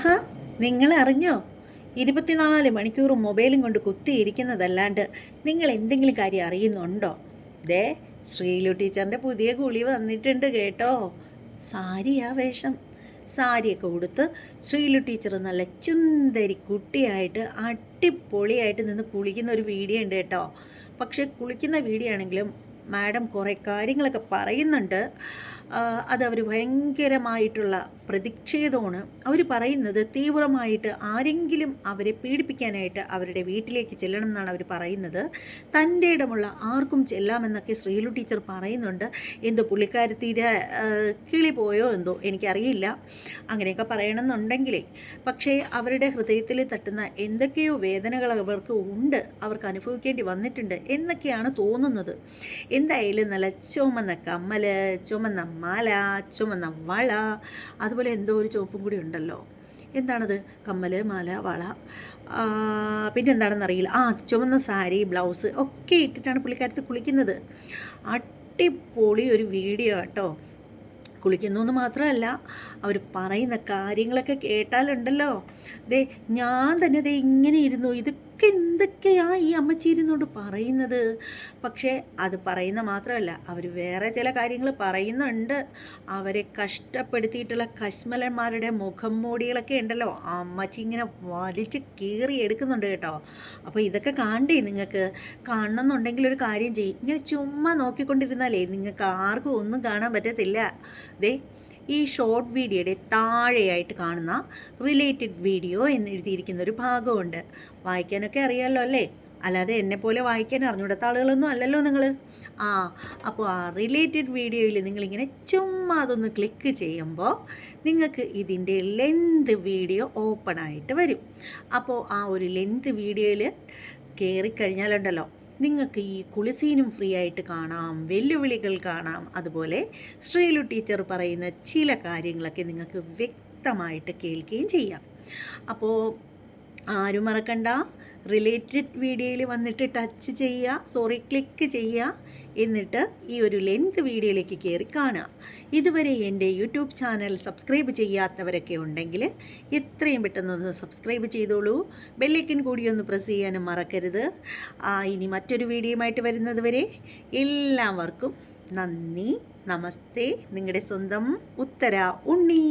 ഹാ, നിങ്ങൾ അറിഞ്ഞോ? 24 മണിക്കൂറും മൊബൈലും കൊണ്ട് കുത്തിയിരിക്കുന്നതല്ലാണ്ട് നിങ്ങൾ എന്തെങ്കിലും കാര്യം അറിയുന്നുണ്ടോ? ദേ, ശ്രീലു ടീച്ചറിൻ്റെ പുതിയ കുളി വന്നിട്ടുണ്ട് കേട്ടോ. സാരിയാ വേഷം. സാരിയൊക്കെ ഉടുത്ത് ശ്രീലു ടീച്ചർ നല്ല ചുന്ദരി കുട്ടിയായിട്ട് അടിപൊളിയായിട്ട് നിന്ന് കുളിക്കുന്ന ഒരു വീഡിയോ ഉണ്ട് കേട്ടോ. പക്ഷേ കുളിക്കുന്ന വീഡിയോ ആണെങ്കിലും മാഡം കുറേ കാര്യങ്ങളൊക്കെ പറയുന്നുണ്ട്. അതവർ ഭയങ്കരമായിട്ടുള്ള പ്രതിഷേധമാണ്. അവർ പറയുന്നത് തീവ്രമായിട്ട് ആരെങ്കിലും അവരെ പീഡിപ്പിക്കാനായിട്ട് അവരുടെ വീട്ടിലേക്ക് ചെല്ലണം എന്നാണ് അവർ പറയുന്നത്. തൻ്റെ ഇടമുള്ള ആർക്കും ചെല്ലാമെന്നൊക്കെ ശ്രീലു ടീച്ചർ പറയുന്നുണ്ട്. എന്തോ പുള്ളിക്കാരത്തീരെ കിളി പോയോ എന്തോ എനിക്കറിയില്ല. അങ്ങനെയൊക്കെ പറയണമെന്നുണ്ടെങ്കിലേ, പക്ഷേ അവരുടെ ഹൃദയത്തിൽ തട്ടുന്ന എന്തൊക്കെയോ വേദനകൾ അവർക്ക് ഉണ്ട്, അവർക്ക് അനുഭവിക്കേണ്ടി വന്നിട്ടുണ്ട് എന്നൊക്കെയാണ് തോന്നുന്നത്. എന്തായാലും നല്ല ചുമന്ന കമ്മൽ, ചുമന്ന മാല, ചുമന്ന വള, അതുപോലെ എന്തോ ഒരു ചുവപ്പും കൂടി ഉണ്ടല്ലോ. എന്താണത്? കമ്മൽ, മാല, വള, പിന്നെന്താണെന്നറിയില്ല. ചുമന്ന സാരി, ബ്ലൗസ് ഒക്കെ ഇട്ടിട്ടാണ് പുള്ളിക്കാരത്ത് കുളിക്കുന്നത്. അടിപൊളി ഒരു വീഡിയോ കേട്ടോ. കുളിക്കുന്നു എന്ന് മാത്രമല്ല, അവർ പറയുന്ന കാര്യങ്ങളൊക്കെ കേട്ടാലുണ്ടല്ലോ, ഞാൻ തന്നെ ഇങ്ങനെ ഇരുന്നു, ഇതൊക്കെ എന്തൊക്കെയാ ഈ അമ്മച്ചി ഇരുന്നോണ്ട് പറയുന്നത്. പക്ഷേ അത് പറയുന്ന മാത്രമല്ല, അവർ വേറെ ചില കാര്യങ്ങൾ പറയുന്നുണ്ട്. അവരെ കഷ്ടപ്പെടുത്തിയിട്ടുള്ള കശ്മലന്മാരുടെ മുഖം മൂടികളൊക്കെ ഉണ്ടല്ലോ, അമ്മച്ചി ഇങ്ങനെ വലിച്ച് കീറി എടുക്കുന്നുണ്ട് കേട്ടോ. അപ്പോൾ ഇതൊക്കെ കാണണ്ടേ? നിങ്ങൾക്ക് കാണണമെന്നുണ്ടെങ്കിൽ ഒരു കാര്യം ചെയ്യും, ഇങ്ങനെ ചുമ്മാ നോക്കിക്കൊണ്ടിരുന്നാലേ നിങ്ങൾക്ക് ആർക്കും ഒന്നും കാണാൻ പറ്റത്തില്ല. ഈ ഷോർട്ട് വീഡിയോയുടെ താഴെയായിട്ട് കാണുന്ന റിലേറ്റഡ് വീഡിയോ എന്ന് എഴുതിയിരിക്കുന്ന ഒരു ഭാഗമുണ്ട്. വായിക്കാനൊക്കെ അറിയാമല്ലോ അല്ലേ? അല്ലാതെ എന്നെപ്പോലെ വായിക്കാൻ അറിഞ്ഞൂടാത്ത ആളുകളൊന്നും അല്ലല്ലോ നിങ്ങൾ. അപ്പോൾ ആ റിലേറ്റഡ് വീഡിയോയിൽ നിങ്ങളിങ്ങനെ ചുമ്മാ അതൊന്ന് ക്ലിക്ക് ചെയ്യുമ്പോൾ നിങ്ങൾക്ക് ഇതിൻ്റെ ലെന്ത് വീഡിയോ ഓപ്പൺ ആയിട്ട് വരും. അപ്പോൾ ആ ഒരു ലെന്ത് വീഡിയോയിൽ കയറിക്കഴിഞ്ഞാലുണ്ടല്ലോ, നിങ്ങൾക്ക് ഈ കുളിസീനും ഫ്രീ ആയിട്ട് കാണാം, വെല്ലുവിളികൾ കാണാം, അതുപോലെ ശ്രീലു ടീച്ചർ പറയുന്ന ചില കാര്യങ്ങളൊക്കെ നിങ്ങൾക്ക് വ്യക്തമായിട്ട് കേൾക്കുകയും ചെയ്യാം. അപ്പോൾ ആരും മറക്കണ്ട, റിലേറ്റഡ് വീഡിയോയിൽ വന്നിട്ട് ക്ലിക്ക് ചെയ്യുക, എന്നിട്ട് ഈ ഒരു ലെന്ത് വീഡിയോയിലേക്ക് കയറി കാണുക. ഇതുവരെ എൻ്റെ യൂട്യൂബ് ചാനൽ സബ്സ്ക്രൈബ് ചെയ്യാത്തവരൊക്കെ ഉണ്ടെങ്കിൽ എത്രയും പെട്ടെന്ന് സബ്സ്ക്രൈബ് ചെയ്തോളൂ. ബെല്ലൈക്കൻ കൂടി ഒന്ന് പ്രസ് ചെയ്യാനും മറക്കരുത്. ഇനി മറ്റൊരു വീഡിയോയുമായിട്ട് വരുന്നത് വരെ എല്ലാവർക്കും നന്ദി, നമസ്തേ. നിങ്ങളുടെ സ്വന്തം ഉത്തര ഉണ്ണി.